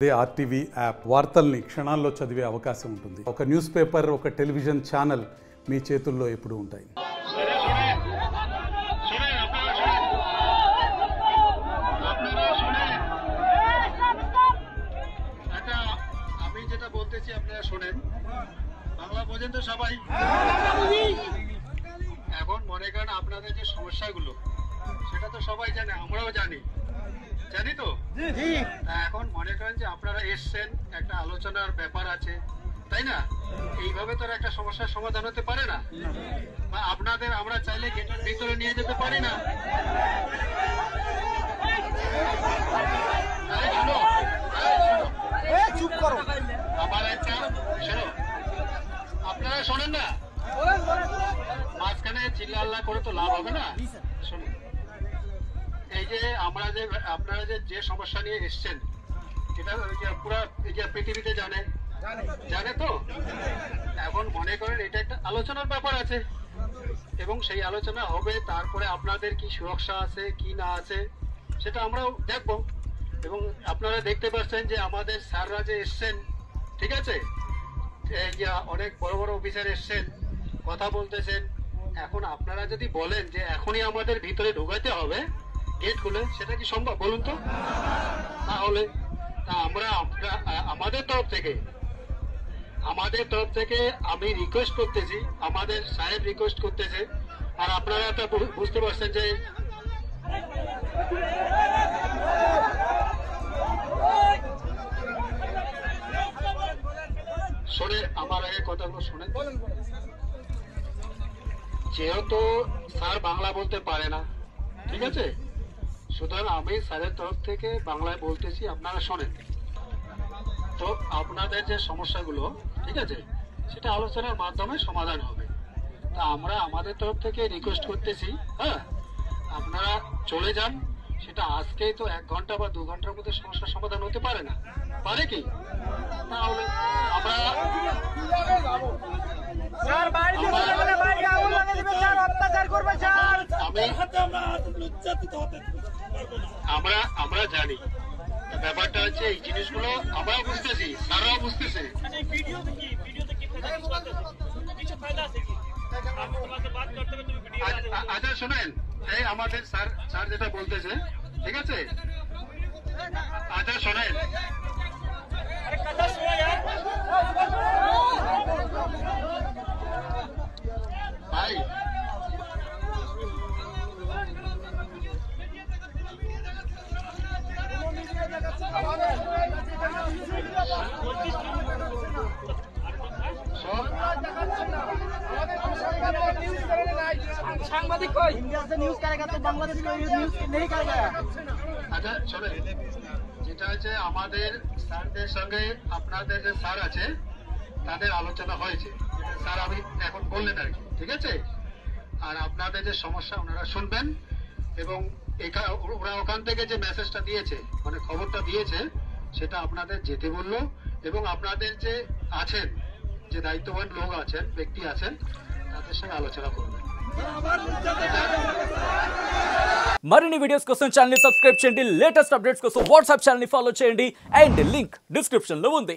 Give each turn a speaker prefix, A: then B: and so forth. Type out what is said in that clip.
A: అదే RTV app వార్తల్ని క్షణాల్లో చదివే అవకాశం ఉంటుంది. ఒక న్యూస్ పేపర్, ఒక టెలివిజన్ ఛానల్ మీ చేతుల్లో ఎప్పుడూ ఉంటాయి.
B: আমি যেটা বলতেছি আপনারা শোনেন, বাংলা বোঝেন তো সবাই? এখন মনে করেন আপনাদের যে সমস্যাগুলো সেটা তো সবাই জানে, আমরাও জানি তো। এখন মনে করেন যে আপনারা এসছেন, একটা আলোচনার ব্যাপার আছে, তাই না? এইভাবে তো একটা সমস্যার সমাধান হতে পারে না। বা আপনাদের আমরা চাইলে গেটের ভিতরে নিয়ে যেতে পারি না। চুপ করো, আমার একটা শোনো, আপনারা শোনেন না, মাঝখানে চিল্লা আল্লাহ করে তো লাভ হবে না। শোনো, এই যে আপনারা যে সমস্যা নিয়ে এসছেন, এটা পুরো পৃথিবীতে জানে তো। এখন মনে করেন এটা একটা আলোচনার ব্যাপার আছে এবং সেই আলোচনা হবে, তারপরে আপনাদের কি সুরক্ষা আছে কি না আছে সেটা আমরাও দেখব। এবং আপনারা দেখতে পাচ্ছেন যে আমাদের স্যাররা যে এসছেন, ঠিক আছে, এই যে অনেক বড় বড় অফিসার এসছেন, কথা বলতেছেন। এখন আপনারা যদি বলেন যে এখনই আমাদের ভিতরে ঢোকাতে হবে গেট খুলে, সেটা কি সম্ভব বলুন তো? তাহলে আমরা আমাদের তরফ থেকে আমি রিকোয়েস্ট করতেছি, আমাদের সাহেব রিকোয়েস্ট করতেছে, আর আপনারা একটা বুঝতে পারছেন যে শোনেন, আমার আগে কথাগুলো শোনেন। যেহেতু স্যার বাংলা বলতে পারে না, ঠিক আছে, সুতরাং আমি স্যারের তরফ থেকে বাংলায় বলতেছি, আপনারা শোনেন। তো আপনাদের যে সমস্যাগুলো, ঠিক আছে, সেটা আলোচনার মাধ্যমে সমাধান হবে। তা আমরা আমাদের তরফ থেকে রিকোয়েস্ট করতেছি, হ্যাঁ, আপনারা চলে যান। সেটা আজকেই তো 1 ঘন্টা বা 2 ঘন্টার মধ্যে সমস্যার সমাধান হতে পারে না, পারে কি? তাহলে আমরা জানি ব্যাপারটা হচ্ছে, এই জিনিসগুলো আমরাও বুঝতেছি, স্যাররাও বুঝতেছে। আচ্ছা শোনেন, এই আমাদের স্যার যেটা বলতেছে, ঠিক আছে, আচ্ছা শোনেন, ভাই
C: সাংবাদিক কই? इंडिया से न्यूज करेगा तो बांग्लादेश में न्यूज नहीं करेगा।
B: আচ্ছা শোনেন, যেটা হচ্ছে আমাদের স্যারদের সঙ্গে আপনাদের যে স্যার আছে তাদের আলোচনা হয়েছে, স্যার আমি এখন বললেন আর কি, ঠিক আছে। আর আপনাদের যে সমস্যা ওনারা শুনবেন, এবং ওরা ওখান থেকে যে মেসেজটা দিয়েছে, মানে খবরটা দিয়েছে, সেটা আপনাদের যেতে বললো। এবং আপনাদের যে আছেন, যে দায়িত্ববান লোক আছেন, ব্যক্তি আছেন, তাদের সঙ্গে আলোচনা করবেন।
D: మరిన్ని వీడియోస్ కోసం ఛానల్ ని సబ్స్క్రైబ్ చేయండి, లేటెస్ట్ అప్డేట్స్ కోసం వాట్సాప్ ఛానల్ ని ఫాలో చేయండి, అండ్ లింక్ డిస్క్రిప్షన్ లో ఉంది.